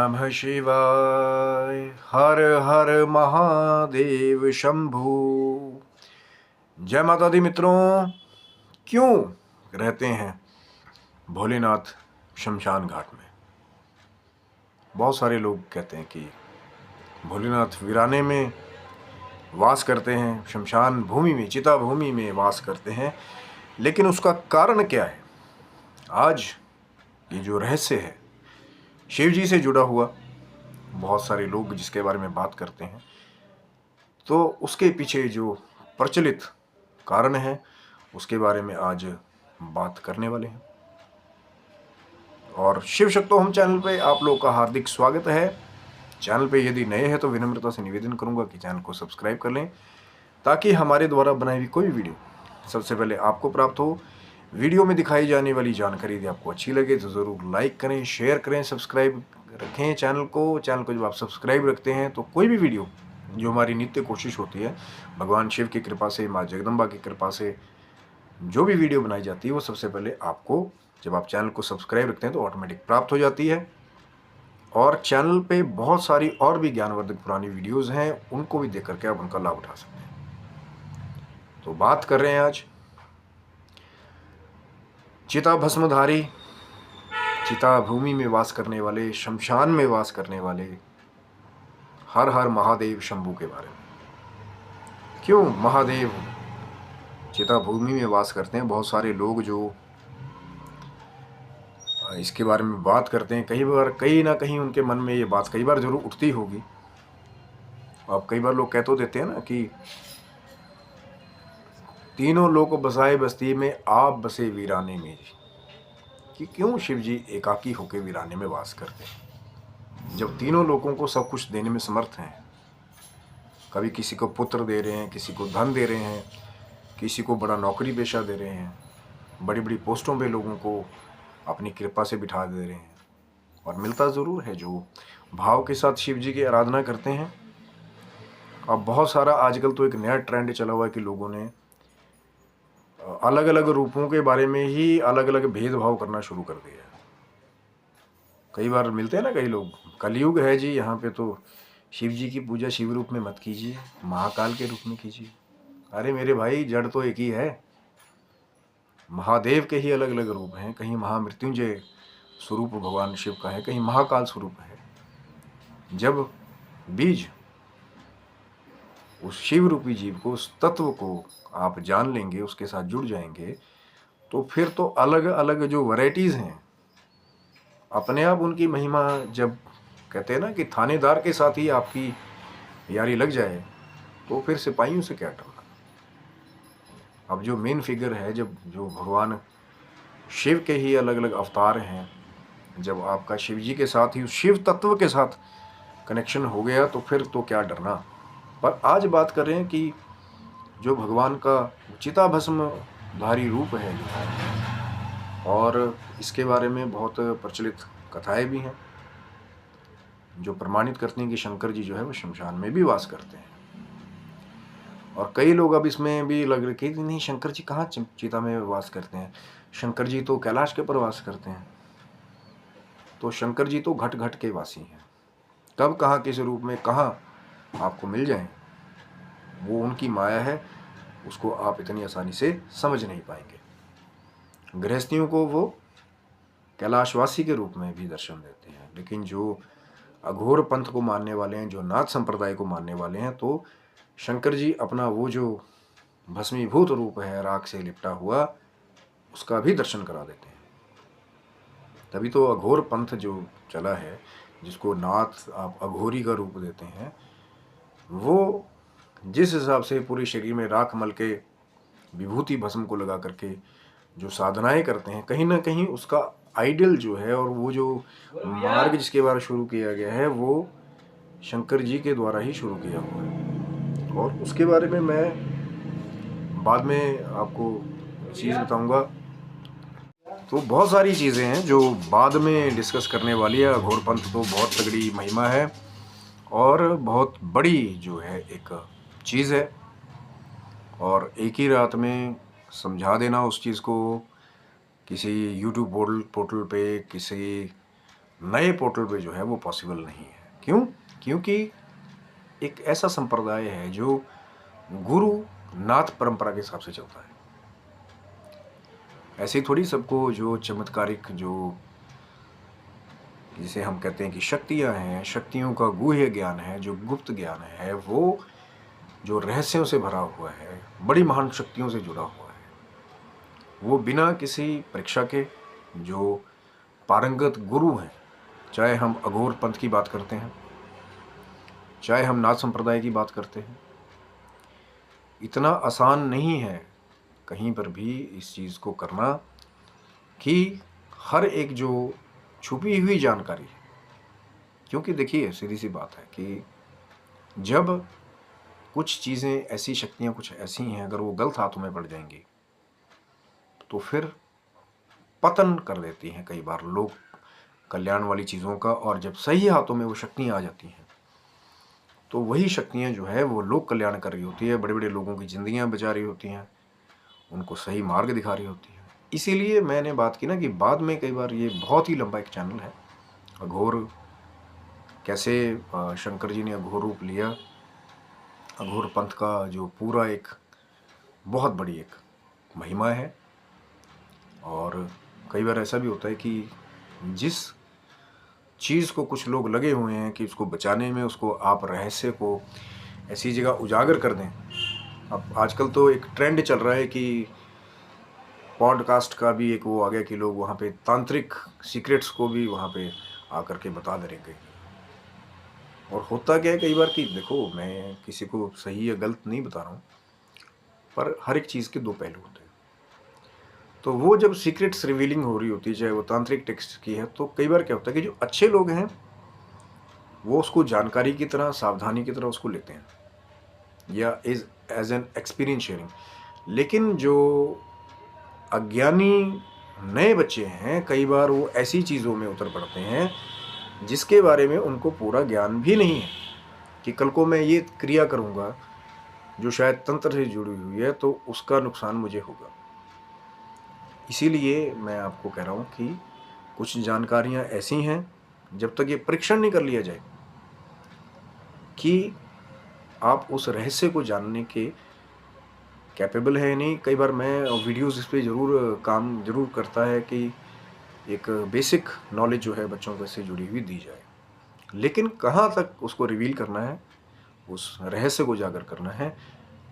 नमः शिवाय। हर हर महादेव शंभु। जय माता दी मित्रों। क्यों रहते हैं भोलेनाथ शमशान घाट में? बहुत सारे लोग कहते हैं कि भोलेनाथ वीराने में वास करते हैं, शमशान भूमि में, चिता भूमि में वास करते हैं। लेकिन उसका कारण क्या है? आज ये जो रहस्य है शिव जी से जुड़ा हुआ, बहुत सारे लोग जिसके बारे में बात करते हैं, तो उसके पीछे जो प्रचलित कारण है उसके बारे में आज बात करने वाले हैं। और शिव शक्तोहम चैनल पे आप लोगों का हार्दिक स्वागत है। चैनल पे यदि नए हैं तो विनम्रता से निवेदन करूंगा कि चैनल को सब्सक्राइब कर लें, ताकि हमारे द्वारा बनाई हुई कोई वीडियो सबसे पहले आपको प्राप्त हो। वीडियो में दिखाई जाने वाली जानकारी यदि आपको अच्छी लगे तो ज़रूर लाइक करें, शेयर करें, सब्सक्राइब रखें चैनल को जब आप सब्सक्राइब रखते हैं तो कोई भी वीडियो जो हमारी नित्य कोशिश होती है, भगवान शिव की कृपा से, माँ जगदम्बा की कृपा से जो भी वीडियो बनाई जाती है वो सबसे पहले आपको, जब आप चैनल को सब्सक्राइब रखते हैं तो ऑटोमेटिक प्राप्त हो जाती है। और चैनल पे बहुत सारी और भी ज्ञानवर्धक पुरानी वीडियोज़ हैं, उनको भी देख करके आप उनका लाभ उठा सकते हैं। तो बात कर रहे हैं आज चिता भस्मधारी, चिता भूमि में वास करने वाले, शमशान में वास करने वाले हर हर महादेव शंभू के बारे में। क्यों महादेव चिता भूमि में वास करते हैं? बहुत सारे लोग जो इसके बारे में बात करते हैं, कई बार कहीं ना कहीं उनके मन में ये बात कई बार जरूर उठती होगी। अब कई बार लोग कह तो देते हैं ना कि तीनों लोग बसाए बस्ती में, आप बसे वीराने में, कि क्यों शिव जी एकाकी होकर वीराने में वास करते हैं जब तीनों लोगों को सब कुछ देने में समर्थ हैं। कभी किसी को पुत्र दे रहे हैं, किसी को धन दे रहे हैं, किसी को बड़ा नौकरी पेशा दे रहे हैं, बड़ी बड़ी पोस्टों पे लोगों को अपनी कृपा से बिठा दे रहे हैं। और मिलता ज़रूर है जो भाव के साथ शिव जी की आराधना करते हैं। अब बहुत सारा आजकल तो एक नया ट्रेंड चला हुआ है कि लोगों ने अलग अलग रूपों के बारे में ही अलग अलग भेदभाव करना शुरू कर दिया है। कई बार मिलते हैं ना कई लोग, कलयुग है जी, यहाँ पे तो शिव जी की पूजा शिव रूप में मत कीजिए, महाकाल के रूप में कीजिए। अरे मेरे भाई, जड़ तो एक ही है। महादेव के ही अलग अलग रूप हैं। कहीं महामृत्युंजय स्वरूप भगवान शिव का है, कहीं महाकाल स्वरूप है। जब बीज उस शिव रूपी जीव को, उस तत्व को आप जान लेंगे, उसके साथ जुड़ जाएंगे, तो फिर तो अलग अलग जो वैरायटीज़ हैं, अपने आप उनकी महिमा। जब कहते हैं ना कि थानेदार के साथ ही आपकी यारी लग जाए तो फिर सिपाहियों से क्या डरना। अब जो मेन फिगर है, जब जो भगवान शिव के ही अलग अलग अवतार हैं, जब आपका शिव जी के साथ ही उस शिव तत्व के साथ कनेक्शन हो गया तो फिर तो क्या डरना। पर आज बात कर रहे हैं कि जो भगवान का चिता भस्म धारी रूप है, और इसके बारे में बहुत प्रचलित कथाएं भी हैं जो प्रमाणित करती हैं कि शंकर जी जो है वो शमशान में भी वास करते हैं। और कई लोग अब इसमें भी लग रहे कि नहीं, शंकर जी कहाँ चिता में वास करते हैं, शंकर जी तो कैलाश के ऊपर वास करते हैं। तो शंकर जी तो घट घट के वासी हैं। कब कहाँ किस रूप में कहाँ आपको मिल जाएं, वो उनकी माया है, उसको आप इतनी आसानी से समझ नहीं पाएंगे। गृहस्थियों को वो कैलाशवासी के रूप में भी दर्शन देते हैं, लेकिन जो अघोर पंथ को मानने वाले हैं, जो नाथ संप्रदाय को मानने वाले हैं, तो शंकर जी अपना वो जो भस्मीभूत रूप है, राख से लिपटा हुआ, उसका भी दर्शन करा देते हैं। तभी तो अघोर पंथ जो चला है, जिसको नाथ आप अघोरी का रूप देते हैं, वो जिस हिसाब से पूरे शरीर में राख मल के विभूति भस्म को लगा करके जो साधनाएं करते हैं, कहीं ना कहीं उसका आइडियल जो है और वो जो मार्ग जिसके द्वारा शुरू किया गया है, वो शंकर जी के द्वारा ही शुरू किया हुआ है। और उसके बारे में मैं बाद में आपको चीज़ बताऊंगा। तो बहुत सारी चीज़ें हैं जो बाद में डिस्कस करने वाली है। अघोर पंथ तो बहुत तगड़ी महिमा है और बहुत बड़ी जो है एक चीज़ है, और एक ही रात में समझा देना उस चीज़ को किसी यूट्यूब पोर्टल पे, किसी नए पोर्टल पे जो है वो पॉसिबल नहीं है। क्यों? क्योंकि एक ऐसा संप्रदाय है जो गुरु नाथ परंपरा के हिसाब से चलता है। ऐसे ही थोड़ी सबको जो चमत्कारिक, जो जिसे हम कहते हैं कि शक्तियां हैं, शक्तियों का गुह्य ज्ञान है, जो गुप्त ज्ञान है, वो जो रहस्यों से भरा हुआ है, बड़ी महान शक्तियों से जुड़ा हुआ है, वो बिना किसी परीक्षा के जो पारंगत गुरु हैं, चाहे हम अघोर पंथ की बात करते हैं, चाहे हम नाथ संप्रदाय की बात करते हैं, इतना आसान नहीं है कहीं पर भी इस चीज़ को करना कि हर एक जो छुपी हुई जानकारी है। क्योंकि देखिए, सीधी सी बात है कि जब कुछ चीज़ें, ऐसी शक्तियाँ कुछ ऐसी हैं, अगर वो गलत हाथों में पड़ जाएंगी तो फिर पतन कर देती हैं कई बार लोग कल्याण वाली चीज़ों का। और जब सही हाथों में वो शक्तियाँ आ जाती हैं तो वही शक्तियाँ जो है वो लोक कल्याण कर रही होती है, बड़े बड़े लोगों की ज़िंदगियाँ बचा रही होती हैं, उनको सही मार्ग दिखा रही होती है। इसीलिए मैंने बात की ना कि बाद में कई बार, ये बहुत ही लंबा एक चैनल है, अघोर कैसे शंकर जी ने अघोर रूप लिया, अघोर पंथ का जो पूरा एक बहुत बड़ी एक महिमा है। और कई बार ऐसा भी होता है कि जिस चीज़ को कुछ लोग लगे हुए हैं कि उसको बचाने में, उसको आप रहस्य को ऐसी जगह उजागर कर दें। अब आजकल तो एक ट्रेंड चल रहा है कि पॉडकास्ट का भी एक वो आ गया कि लोग वहाँ पे तांत्रिक सीक्रेट्स को भी वहाँ पे आकर के बता दे रहे हैं। और होता क्या है कई बार कि देखो, मैं किसी को सही या गलत नहीं बता रहा हूँ, पर हर एक चीज़ के दो पहलू होते हैं। तो वो जब सीक्रेट्स रिवीलिंग हो रही होती है, चाहे वो तांत्रिक टेक्स्ट की है, तो कई बार क्या होता है कि जो अच्छे लोग हैं वो उसको जानकारी की तरह, सावधानी की तरह उसको लेते हैं, या एज एन एक्सपीरियंस शेयरिंग। लेकिन जो अज्ञानी नए बच्चे हैं, कई बार वो ऐसी चीज़ों में उतर पड़ते हैं जिसके बारे में उनको पूरा ज्ञान भी नहीं है कि कल को मैं ये क्रिया करूँगा जो शायद तंत्र से जुड़ी हुई है तो उसका नुकसान मुझे होगा। इसीलिए मैं आपको कह रहा हूँ कि कुछ जानकारियाँ ऐसी हैं, जब तक ये परीक्षण नहीं कर लिया जाए कि आप उस रहस्य को जानने के कैपेबल है नहीं। कई बार मैं वीडियोस इस पे ज़रूर काम ज़रूर करता है कि एक बेसिक नॉलेज जो है बच्चों को इससे जुड़ी हुई दी जाए, लेकिन कहाँ तक उसको रिवील करना है, उस रहस्य को उजागर करना है,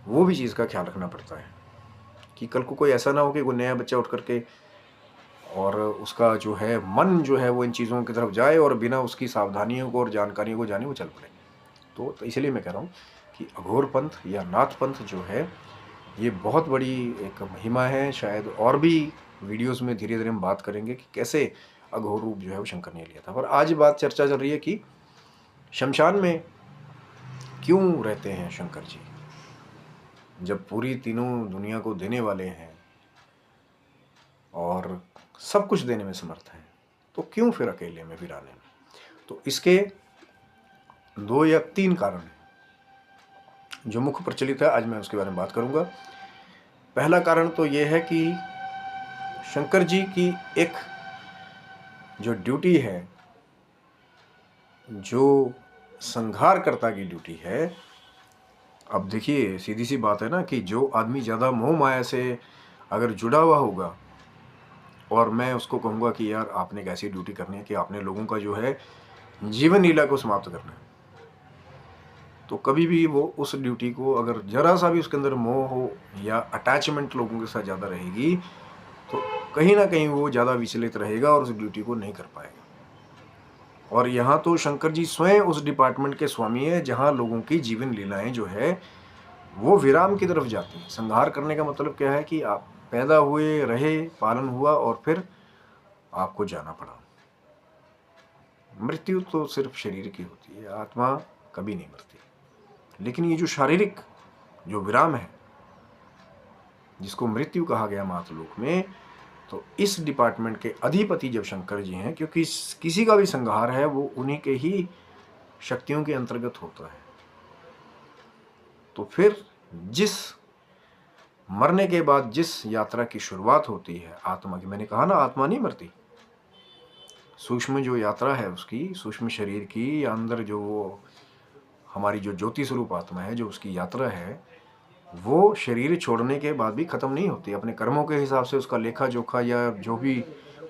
वो भी चीज़ का ख्याल रखना पड़ता है कि कल को कोई ऐसा ना हो कि कोई नया बच्चा उठ करके और उसका जो है मन जो है वो इन चीज़ों की तरफ जाए और बिना उसकी सावधानियों को और जानकारियों को जाने वो चल पड़े। तो इसलिए मैं कह रहा हूँ कि अघोर पंथ या नाथ पंथ जो है, ये बहुत बड़ी एक महिमा है। शायद और भी वीडियोस में धीरे धीरे हम बात करेंगे कि कैसे अघोर रूप जो है वो शंकर ने लिया था। पर आज बात चर्चा चल रही है कि शमशान में क्यों रहते हैं शंकर जी, जब पूरी तीनों दुनिया को देने वाले हैं और सब कुछ देने में समर्थ हैं, तो क्यों फिर अकेले में वीराने में? तो इसके 2 या 3 कारण हैं जो मुख्य प्रचलित है, आज मैं उसके बारे में बात करूंगा। पहला कारण तो यह है कि शंकर जी की एक जो ड्यूटी है, जो संहारकर्ता की ड्यूटी है। अब देखिए, सीधी सी बात है ना कि जो आदमी ज़्यादा मोह माया से अगर जुड़ा हुआ होगा और मैं उसको कहूँगा कि यार आपने एक ऐसी ड्यूटी करनी है कि आपने लोगों का जो है जीवन लीला को समाप्त करना है, तो कभी भी वो उस ड्यूटी को, अगर जरा सा भी उसके अंदर मोह हो या अटैचमेंट लोगों के साथ ज़्यादा रहेगी, तो कहीं ना कहीं वो ज़्यादा विचलित रहेगा और उस ड्यूटी को नहीं कर पाएगा। और यहाँ तो शंकर जी स्वयं उस डिपार्टमेंट के स्वामी है जहाँ लोगों की जीवन लीलाएं जो है वो विराम की तरफ जाती हैं। संहार करने का मतलब क्या है कि आप पैदा हुए, रहे, पालन हुआ और फिर आपको जाना पड़ा। मृत्यु तो सिर्फ शरीर की होती है, आत्मा कभी नहीं मरती। लेकिन ये जो शारीरिक जो विराम है, जिसको मृत्यु कहा गया मातृलोक में, तो इस डिपार्टमेंट के अधिपति जब शंकर जी हैं, क्योंकि किसी का भी संहार है वो उन्हीं के ही शक्तियों के अंतर्गत होता है, तो फिर जिस मरने के बाद जिस यात्रा की शुरुआत होती है आत्मा की, मैंने कहा ना आत्मा नहीं मरती, सूक्ष्म जो यात्रा है उसकी, सूक्ष्म शरीर की, या अंदर जो वो हमारी जो ज्योति स्वरूप आत्मा है, जो उसकी यात्रा है, वो शरीर छोड़ने के बाद भी ख़त्म नहीं होती। अपने कर्मों के हिसाब से उसका लेखा जोखा या जो भी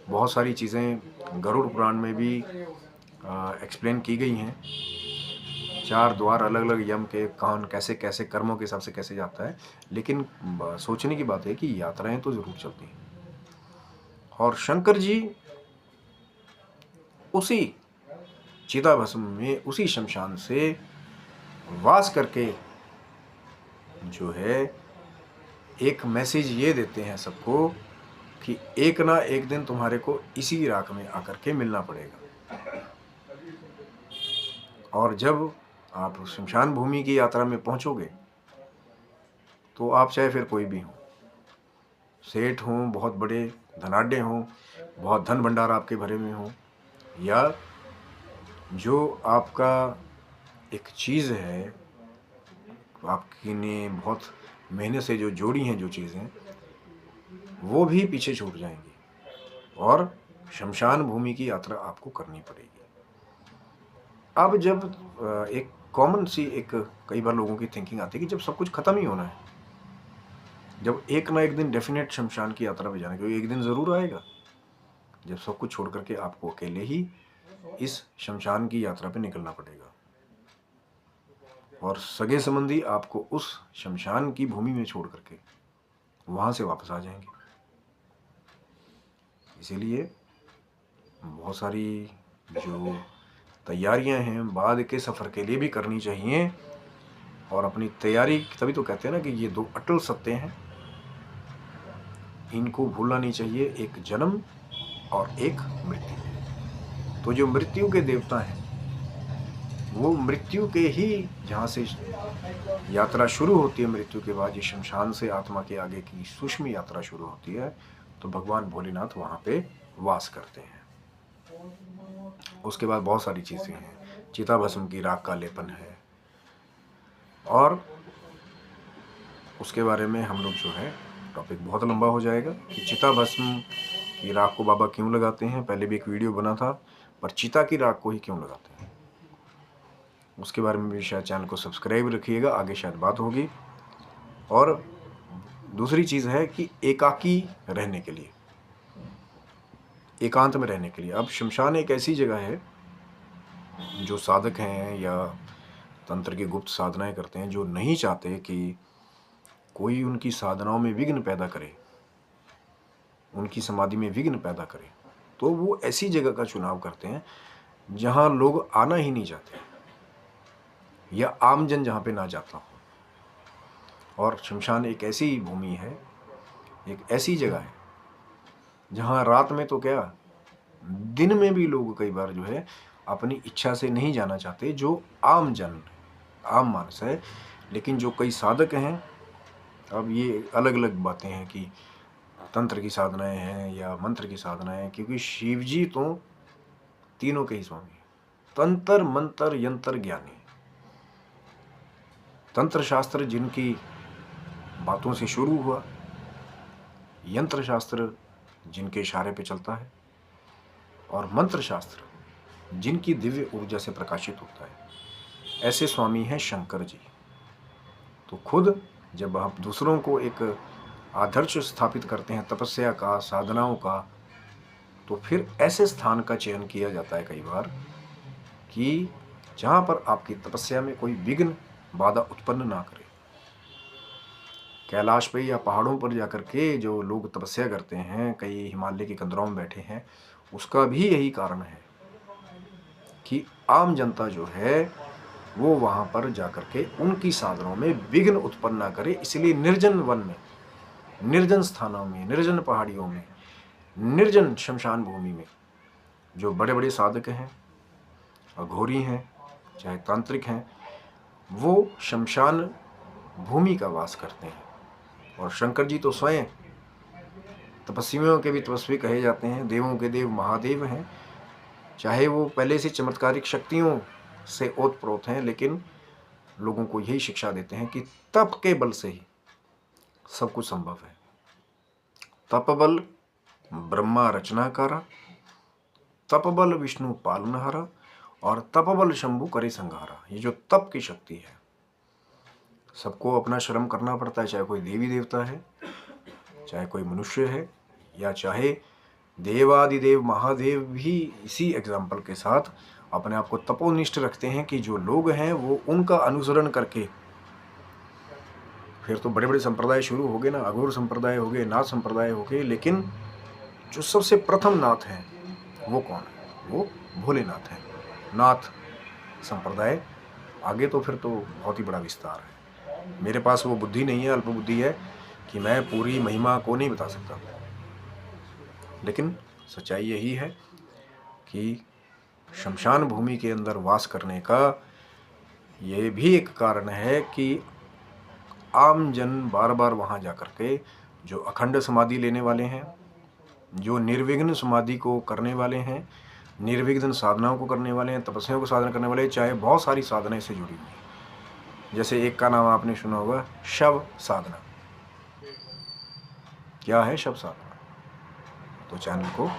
बहुत सारी चीज़ें गरुड़ पुराण में भी एक्सप्लेन की गई हैं। 4 द्वार अलग अलग यम के, कौन कैसे कैसे कर्मों के हिसाब से कैसे जाता है। लेकिन सोचने की बात है कि यात्राएं तो ज़रूर चलती हैं। और शंकर जी उसी चिताभस्म में, उसी शमशान से वास करके जो है एक मैसेज ये देते हैं सबको कि एक ना एक दिन तुम्हारे को इसी राख में आकर के मिलना पड़ेगा। और जब आप शमशान भूमि की यात्रा में पहुंचोगे तो आप चाहे फिर कोई भी हो, सेठ हों, बहुत बड़े धनाढ्य हों, बहुत धन भंडार आपके भरे में हो, या जो आपका एक चीज़ है आपकी ने बहुत मेहनत से जो जोड़ी हैं जो चीज़ें, वो भी पीछे छूट जाएंगी और शमशान भूमि की यात्रा आपको करनी पड़ेगी। अब जब एक कॉमन सी एक कई बार लोगों की थिंकिंग आती है कि जब सब कुछ खत्म ही होना है, जब एक ना एक दिन डेफिनेट शमशान की यात्रा पे जाना, क्योंकि एक दिन ज़रूर आएगा जब सब कुछ छोड़ करके आपको अकेले ही इस शमशान की यात्रा पे निकलना पड़ेगा और सगे संबंधी आपको उस शमशान की भूमि में छोड़ करके वहाँ से वापस आ जाएंगे। इसीलिए बहुत सारी जो तैयारियां हैं बाद के सफ़र के लिए भी करनी चाहिए। और अपनी तैयारी, तभी तो कहते हैं ना कि ये 2 अटल सत्य हैं, इनको भूलना नहीं चाहिए, एक जन्म और एक मृत्यु। तो जो मृत्यु के देवता हैं वो मृत्यु के ही, जहाँ से यात्रा शुरू होती है, मृत्यु के बाद ये शमशान से आत्मा के आगे की सूक्ष्म यात्रा शुरू होती है, तो भगवान भोलेनाथ वहाँ पे वास करते हैं। उसके बाद बहुत सारी चीज़ें हैं, चिताभस्म की राख का लेपन है, और उसके बारे में हम लोग जो है टॉपिक बहुत लंबा हो जाएगा कि चिताभस्म की राख को बाबा क्यों लगाते हैं। पहले भी एक वीडियो बना था, पर चिता की राख को ही क्यों लगाते हैं उसके बारे में भी शायद चैनल को सब्सक्राइब रखिएगा, आगे शायद बात होगी। और दूसरी चीज़ है कि एकाकी रहने के लिए, एकांत में रहने के लिए, अब शमशान एक ऐसी जगह है जो साधक हैं या तंत्र की गुप्त साधनाएं करते हैं, जो नहीं चाहते कि कोई उनकी साधनाओं में विघ्न पैदा करे, उनकी समाधि में विघ्न पैदा करे, तो वो ऐसी जगह का चुनाव करते हैं जहाँ लोग आना ही नहीं चाहते या आमजन जहाँ पे ना जाता हो। और शमशान एक ऐसी भूमि है, एक ऐसी जगह है जहाँ रात में तो क्या, दिन में भी लोग कई बार जो है अपनी इच्छा से नहीं जाना चाहते, जो आम जन, आम मानस है। लेकिन जो कई साधक हैं, अब ये अलग अलग बातें हैं कि तंत्र की साधनाएं हैं या मंत्र की साधनाएं हैं, क्योंकि शिव जी तो तीनों के ही स्वामी हैं, तंत्र मंत्र यंत्र ज्ञानी। तंत्र शास्त्र जिनकी बातों से शुरू हुआ, यंत्र शास्त्र जिनके इशारे पे चलता है, और मंत्र शास्त्र जिनकी दिव्य ऊर्जा से प्रकाशित होता है, ऐसे स्वामी हैं शंकर जी। तो खुद जब आप दूसरों को एक आदर्श स्थापित करते हैं तपस्या का, साधनाओं का, तो फिर ऐसे स्थान का चयन किया जाता है कई बार कि जहाँ पर आपकी तपस्या में कोई विघ्न बाधा उत्पन्न ना करे। कैलाश पे या पहाड़ों पर जाकर के जो लोग तपस्या करते हैं, कई हिमालय की कंदरों में बैठे हैं, उसका भी यही कारण है कि आम जनता जो है वो वहाँ पर जाकर के उनकी साधनों में विघ्न उत्पन्न ना करे। इसलिए निर्जन वन में, निर्जन स्थानों में, निर्जन पहाड़ियों में, निर्जन शमशान भूमि में जो बड़े बड़े साधक हैं, अघोरी हैं, चाहे तांत्रिक हैं, वो शमशान भूमि का वास करते हैं। और शंकर जी तो स्वयं तपस्वियों के भी तपस्वी कहे जाते हैं, देवों के देव महादेव हैं। चाहे वो पहले से चमत्कारिक शक्तियों से ओतप्रोत हैं, लेकिन लोगों को यही शिक्षा देते हैं कि तप के बल से ही सब कुछ संभव है। तप बल ब्रह्मा रचनाकारा, तपबल विष्णु पालनहारा और तपबल शंभु करे संहारा। ये जो तप की शक्ति है, सबको अपना श्रम करना पड़ता है, चाहे कोई देवी देवता है, चाहे कोई मनुष्य है, या चाहे देवादिदेव महादेव भी इसी एग्जाम्पल के साथ अपने आप को तपोनिष्ठ रखते हैं कि जो लोग हैं वो उनका अनुसरण करके, फिर तो बड़े बड़े संप्रदाय शुरू हो गए ना, अघोर संप्रदाय हो गए, नाथ संप्रदाय हो गए, लेकिन जो सबसे प्रथम नाथ हैं वो कौन है? वो भोलेनाथ है, नाथ संप्रदाय। आगे तो फिर तो बहुत ही बड़ा विस्तार है। मेरे पास वो बुद्धि नहीं है, अल्प बुद्धि है कि मैं पूरी महिमा को नहीं बता सकता, लेकिन सच्चाई यही है कि शमशान भूमि के अंदर वास करने का ये भी एक कारण है कि आम जन बार बार वहाँ जा कर के जो अखंड समाधि लेने वाले हैं, जो निर्विघ्न समाधि को करने वाले हैं, निर्विघ्न साधनाओं को करने वाले हैं, तपस्याओं को साधना करने वाले, चाहे बहुत सारी साधनाएं से जुड़ी हुई हैं। जैसे एक का नाम आपने सुना होगा, शव साधना। क्या है शव साधना? तो चैनल को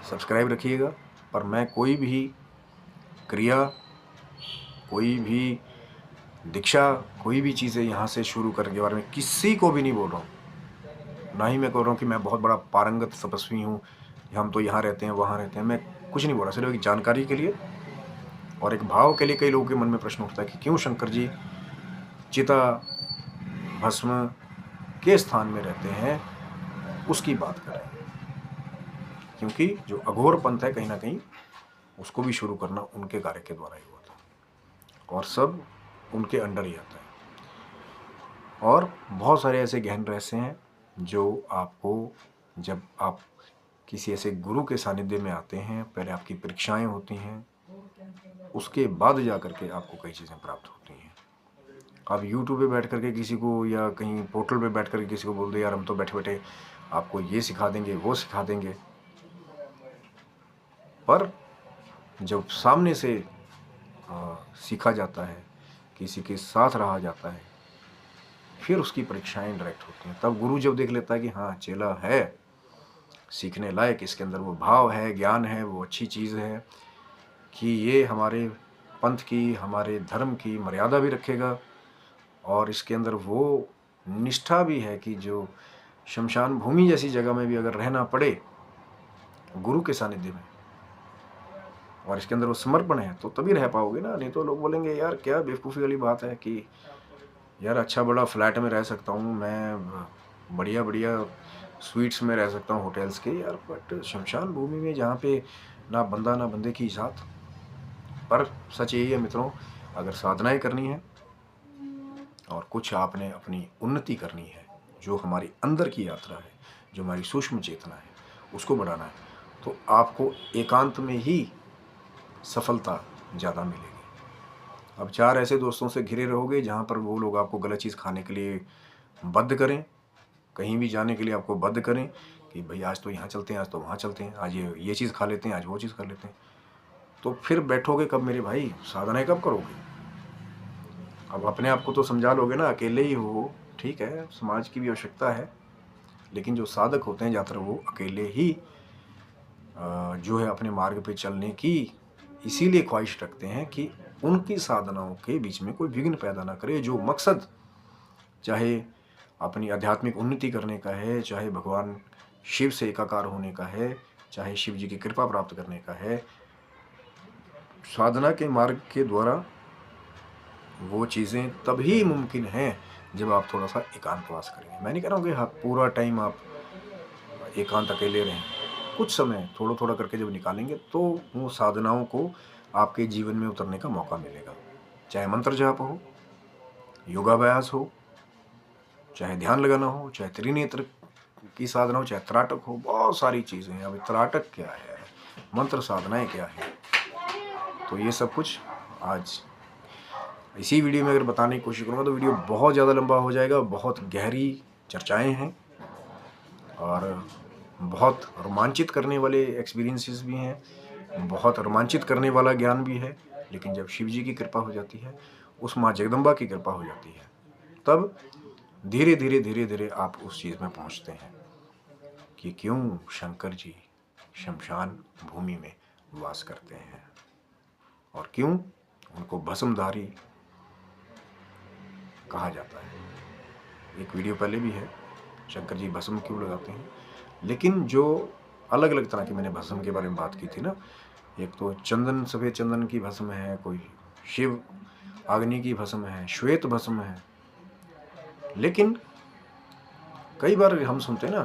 सब्सक्राइब रखिएगा। पर मैं कोई भी क्रिया, कोई भी दीक्षा, कोई भी चीज़ें यहाँ से शुरू करने के बारे में किसी को भी नहीं बोल रहा हूँ। ना ही मैं कह रहा हूँ कि मैं बहुत बड़ा पारंगत तपस्वी हूँ, हम तो यहाँ रहते हैं वहाँ रहते हैं, मैं कुछ नहीं बोल रहा। सिर्फ एक जानकारी के लिए और एक भाव के लिए कई लोगों के मन में प्रश्न उठता है कि क्यों शंकर जी चिता भस्म के स्थान में रहते हैं, उसकी बात करें। क्योंकि जो अघोर पंथ है, कहीं ना कहीं उसको भी शुरू करना उनके कार्य के द्वारा ही हुआ था और सब उनके अंडर ही आता है। और बहुत सारे ऐसे गहन रहस्य हैं जो आपको, जब आप किसी ऐसे गुरु के सानिध्य में आते हैं, पहले आपकी परीक्षाएं होती हैं, उसके बाद जा करके आपको कई चीज़ें प्राप्त होती हैं। आप YouTube पे बैठ करके किसी को, या कहीं पोर्टल पे बैठ करके किसी को बोल दे यार हम तो बैठे बैठे आपको ये सिखा देंगे वो सिखा देंगे, पर जब सामने से सीखा जाता है, किसी के साथ रहा जाता है, फिर उसकी परीक्षाएं डायरेक्ट होती हैं। तब गुरु जब देख लेता है कि हाँ चेला है सीखने लायक, इसके अंदर वो भाव है, ज्ञान है, वो अच्छी चीज़ है कि ये हमारे पंथ की, हमारे धर्म की मर्यादा भी रखेगा, और इसके अंदर वो निष्ठा भी है कि जो शमशान भूमि जैसी जगह में भी अगर रहना पड़े गुरु के सानिध्य में, और इसके अंदर वो समर्पण है, तो तभी रह पाओगे ना। नहीं तो लोग बोलेंगे यार क्या बेवकूफ़ी वाली बात है कि यार अच्छा बड़ा फ्लैट में रह सकता हूँ मैं, बढ़िया बढ़िया स्वीट्स में रह सकता हूँ होटल्स के, यार बट शमशान भूमि में जहाँ पे ना बंदा ना बंदे की साथ। पर सच यही है मित्रों, अगर साधनाएं करनी है और कुछ आपने अपनी उन्नति करनी है, जो हमारी अंदर की यात्रा है, जो हमारी सूक्ष्म चेतना है, उसको बढ़ाना है, तो आपको एकांत में ही सफलता ज़्यादा मिलेगी। अब 4 ऐसे दोस्तों से घिरे रहोगे जहाँ पर वो लोग आपको गलत चीज़ खाने के लिए बद्ध करें, कहीं भी जाने के लिए आपको बद्ध करें कि भाई आज तो यहाँ चलते हैं, आज तो वहाँ चलते हैं, आज ये चीज़ खा लेते हैं, आज वो चीज़ कर लेते हैं, तो फिर बैठोगे कब मेरे भाई? साधनाएं कब करोगे? अब अपने आप को तो समझा लोगे ना, अकेले ही हो, ठीक है, समाज की भी आवश्यकता है, लेकिन जो साधक होते हैं ज़्यादातर वो अकेले ही जो है अपने मार्ग पे चलने की इसीलिए ख्वाहिश रखते हैं कि उनकी साधनाओं के बीच में कोई विघ्न पैदा ना करे। जो मकसद, चाहे अपनी आध्यात्मिक उन्नति करने का है, चाहे भगवान शिव से एकाकार होने का है, चाहे शिव जी की कृपा प्राप्त करने का है, साधना के मार्ग के द्वारा वो चीज़ें तभी मुमकिन हैं जब आप थोड़ा सा एकांतवास करेंगे। मैं नहीं कह रहा हूँ कि हाँ पूरा टाइम आप एकांत अकेले रहें, कुछ समय थोड़ा थोड़ा करके जब निकालेंगे तो वो साधनाओं को आपके जीवन में उतरने का मौका मिलेगा। चाहे मंत्र जाप हो, योगाभ्यास हो, चाहे ध्यान लगाना हो, चाहे त्रिनेत्र की साधना हो, चाहे त्राटक हो, बहुत सारी चीज़ें हैं। अब त्राटक क्या है, मंत्र साधनाएं क्या है, तो ये सब कुछ आज इसी वीडियो में अगर बताने की कोशिश करूँगा तो वीडियो बहुत ज़्यादा लंबा हो जाएगा। बहुत गहरी चर्चाएं हैं और बहुत रोमांचित करने वाले एक्सपीरियंसेस भी हैं, बहुत रोमांचित करने वाला ज्ञान भी है। लेकिन जब शिव जी की कृपा हो जाती है, उस माँ जगदम्बा की कृपा हो जाती है, तब धीरे धीरे आप उस चीज़ में पहुँचते हैं कि क्यों शंकर जी शमशान भूमि में वास करते हैं। और क्यों उनको भस्मधारी कहा जाता है? एक वीडियो पहले भी है, शंकर जी भस्म क्यों लगाते हैं। लेकिन जो अलग अलग तरह की मैंने भस्म के बारे में बात की थी ना, एक तो चंदन, सफ़ेद चंदन की भस्म है, कोई शिव अग्नि की भस्म है, श्वेत भस्म है। लेकिन कई बार हम सुनते हैं ना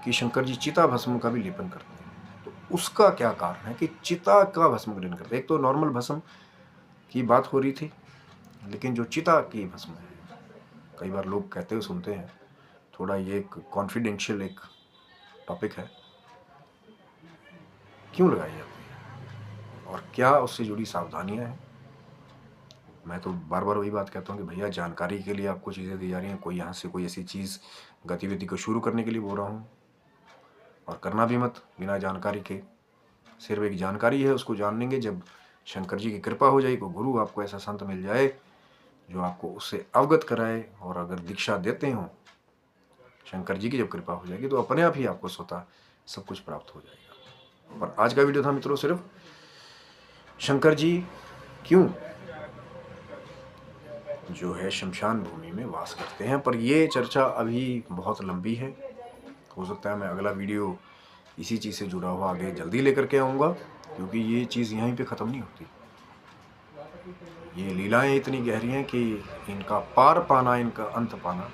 कि शंकर जी चिता भस्म का भी लेपन करते हैं। तो उसका क्या कारण है कि चिता का भस्म का लेपन करते हैं? एक तो नॉर्मल भस्म की बात हो रही थी, लेकिन जो चिता की भस्म है, कई बार लोग कहते हुए सुनते हैं, थोड़ा ये एक कॉन्फिडेंशियल एक टॉपिक है, क्यों लगाई जाती है और क्या उससे जुड़ी सावधानियां हैं। मैं तो बार बार वही बात कहता हूँ कि भैया जानकारी के लिए आपको चीज़ें दी जा रही हैं, कोई यहाँ से कोई ऐसी चीज़ गतिविधि को शुरू करने के लिए बोल रहा हूँ, और करना भी मत बिना जानकारी के। सिर्फ एक जानकारी है, उसको जान लेंगे जब शंकर जी की कृपा हो जाएगी, कोई गुरु आपको ऐसा संत मिल जाए जो आपको उससे अवगत कराए, और अगर दीक्षा देते हो शंकर जी की जब कृपा हो जाएगी तो अपने आप ही आपको स्वतः सब कुछ प्राप्त हो जाएगा। और आज का वीडियो था मित्रों सिर्फ शंकर जी क्यों जो है शमशान भूमि में वास करते हैं, पर ये चर्चा अभी बहुत लंबी है। हो सकता है मैं अगला वीडियो इसी चीज़ से जुड़ा हुआ आगे जल्दी लेकर के आऊँगा, क्योंकि ये चीज़ यहीं पे ख़त्म नहीं होती। ये लीलाएं इतनी गहरी हैं कि इनका पार पाना, इनका अंत पाना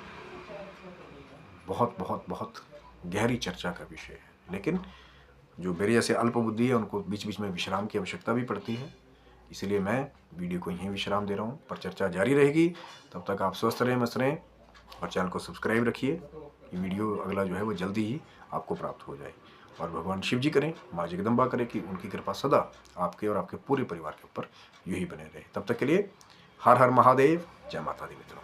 बहुत बहुत बहुत गहरी चर्चा का विषय है। लेकिन जो मेरे जैसे अल्प बुद्धि है उनको बीच बीच में विश्राम की आवश्यकता भी पड़ती है, इसलिए मैं वीडियो को यहीं विश्राम दे रहा हूँ, पर चर्चा जारी रहेगी। तब तक आप स्वस्थ रहें, मस्त रहें, और चैनल को सब्सक्राइब रखिए कि वीडियो अगला जो है वो जल्दी ही आपको प्राप्त हो जाए। और भगवान शिव जी करें, माँ जगदम्बा करें कि उनकी कृपा सदा आपके और आपके पूरे परिवार के ऊपर यही बने रहे। तब तक के लिए हर हर महादेव, जय माता दी मित्रों।